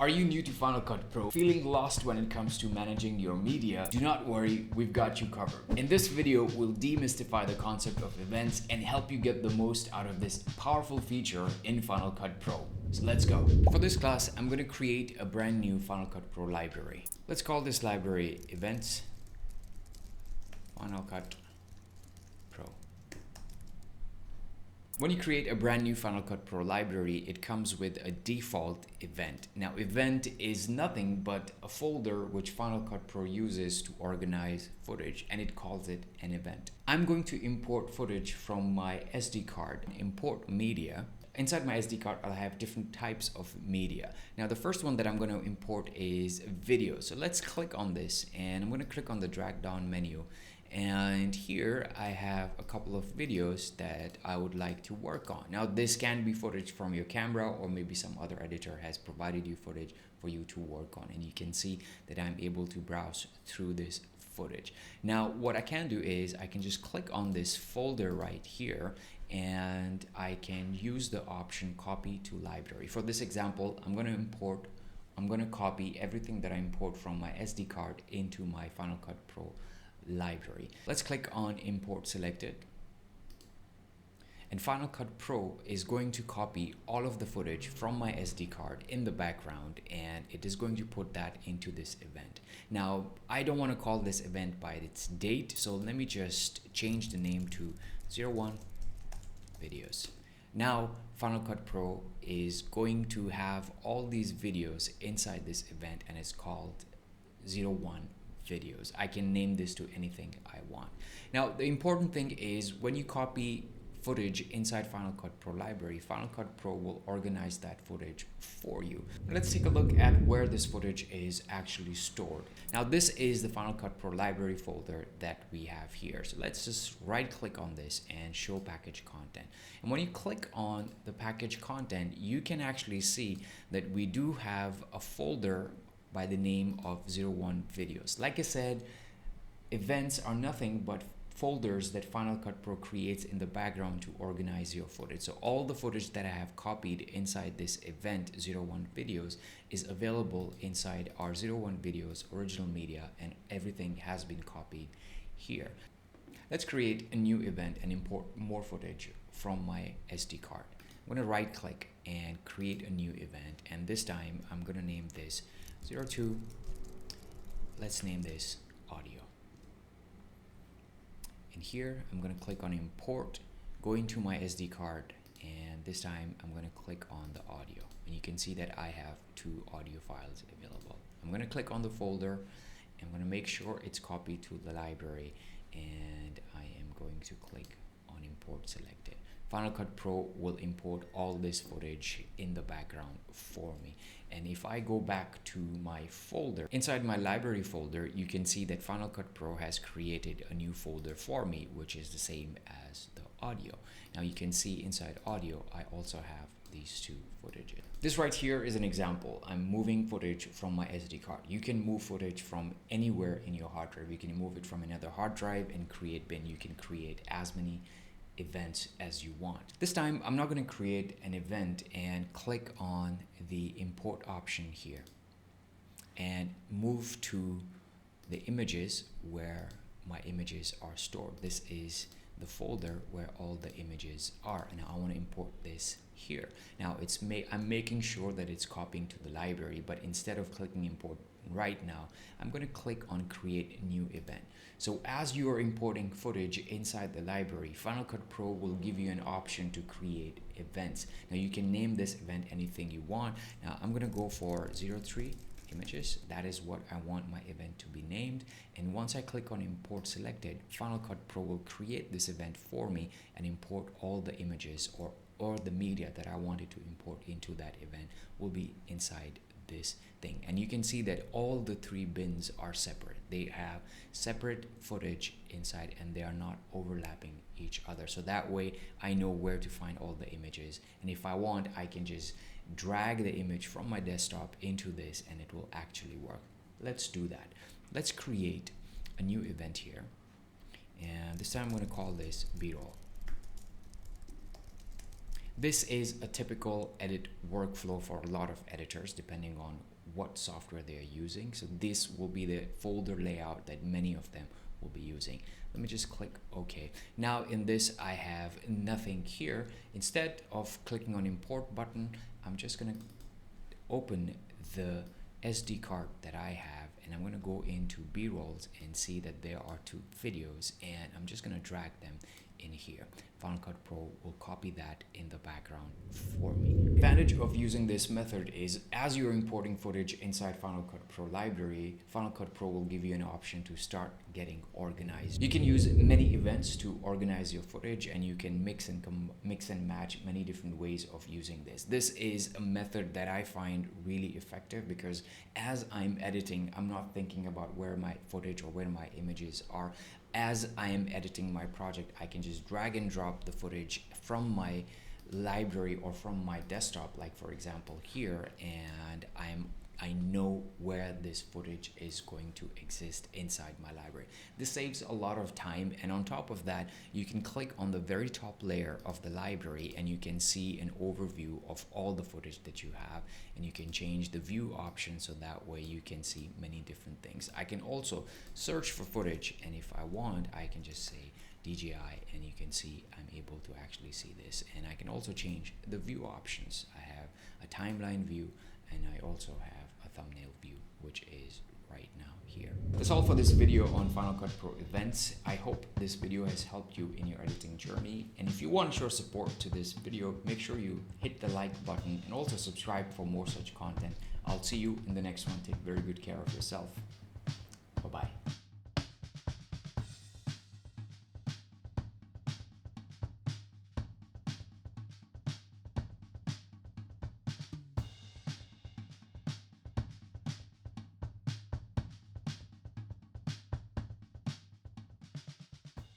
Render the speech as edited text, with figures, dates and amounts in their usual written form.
Are you new to Final Cut Pro? Feeling lost when it comes to managing your media? Do not worry, we've got you covered. In this video, we'll demystify the concept of events and help you get the most out of this powerful feature in Final Cut Pro. So let's go. For this class, I'm going to create a brand new Final Cut Pro library. Let's call this library Events Final Cut Pro. When you create a brand new Final Cut Pro library, it comes with a default event. Now, event is nothing but a folder which Final Cut Pro uses to organize footage, and it calls it an event. I'm going to import footage from my SD card, import media. Inside my SD card, I'll have different types of media. Now, the first one that I'm going to import is video. So let's click on this, and I'm going to click on the drag down menu. And here I have a couple of videos that I would like to work on. Now, this can be footage from your camera, or maybe some other editor has provided you footage for you to work on. And you can see that I'm able to browse through this footage. Now, what I can do is I can just click on this folder right here, and I can use the option copy to library. For this example, I'm going to copy everything that I import from my SD card into my Final Cut Pro library. Let's click on import selected, and Final Cut Pro is going to copy all of the footage from my SD card in the background, and it is going to put that into this event. Now, I don't want to call this event by its date, so let me just change the name to 01 videos. Now, Final Cut Pro is going to have all these videos inside this event, and it's called 01 videos. I can name this to anything I want. Now, the important thing is when you copy footage inside Final Cut Pro library, Final Cut Pro will organize that footage for you. Let's take a look at where this footage is actually stored. Now, this is the Final Cut Pro library folder that we have here. So let's just right click on this and show package content. And when you click on the package content, you can actually see that we do have a folder by the name of 01 videos. Like I said, events are nothing but folders that Final Cut Pro creates in the background to organize your footage. So all the footage that I have copied inside this event 01 videos is available inside our 01 videos original media, and everything has been copied here. Let's create a new event and import more footage from my SD card. I'm going to right click and create a new event, and this time I'm going to name this 02. Let's name this audio. And here I'm going to click on import, go into my SD card, and this time I'm going to click on the audio, and you can see that I have 2 audio files available. I'm going to click on the folder, and I'm going to make sure it's copied to the library, and I am going to click on import selected. Final Cut Pro will import all this footage in the background for me. And if I go back to my folder, inside my library folder, you can see that Final Cut Pro has created a new folder for me, which is the same as the audio. Now you can see inside audio, I also have these 2 footages. This right here is an example. I'm moving footage from my SD card. You can move footage from anywhere in your hard drive. You can move it from another hard drive and create bin. You can create as many events as you want. This time I'm not going to create an event and click on the import option here and move to the images where my images are stored. This is the folder where all the images are, and I want to import this here. Now I'm making sure that it's copying to the library, but instead of clicking import right now, I'm going to click on create new event. So as you are importing footage inside the library, Final Cut Pro will give you an option to create events. Now you can name this event anything you want. Now I'm going to go for 03 images. That is what I want my event to be named. And once I click on import selected, Final Cut Pro will create this event for me and import all the images or the media that I wanted to import into that event will be inside this thing. And you can see that all the 3 bins are separate. They have separate footage inside, and they are not overlapping each other. So that way I know where to find all the images, and if I want, I can just drag the image from my desktop into this and it will actually work. Let's do that. Let's create a new event here, and this time I'm going to call this B-roll. This is a typical edit workflow for a lot of editors, depending on what software they are using. So this will be the folder layout that many of them will be using. Let me just click OK. Now in this I have nothing here. Instead of clicking on import button, I'm just gonna open the SD card that I have, and I'm gonna go into B-rolls and see that there are 2 videos, and I'm just gonna drag them in here. Final Cut Pro will copy that in the background for me. The advantage of using this method is as you're importing footage inside Final Cut Pro library, Final Cut Pro will give you an option to start getting organized. You can use many events to organize your footage, and you can mix and match many different ways of using this. This is a method that I find really effective because as I'm editing, I'm not thinking about where my footage or where my images are. As I am editing my project, I can just drag and drop the footage from my library or from my desktop, like for example here, and I know where this footage is going to exist inside my library. This saves a lot of time, and on top of that, you can click on the very top layer of the library and you can see an overview of all the footage that you have, and you can change the view option so that way you can see many different things. I can also search for footage, and if I want, I can just say DJI, and you can see I'm able to actually see this. And I can also change the view options. I have a timeline view, and I also have a thumbnail view, which is right now here. That's all for this video on Final Cut Pro events. I hope this video has helped you in your editing journey, and if you want to show support to this video, make sure you hit the like button and also subscribe for more such content. I'll see you in the next one. Take very good care of yourself. Bye bye.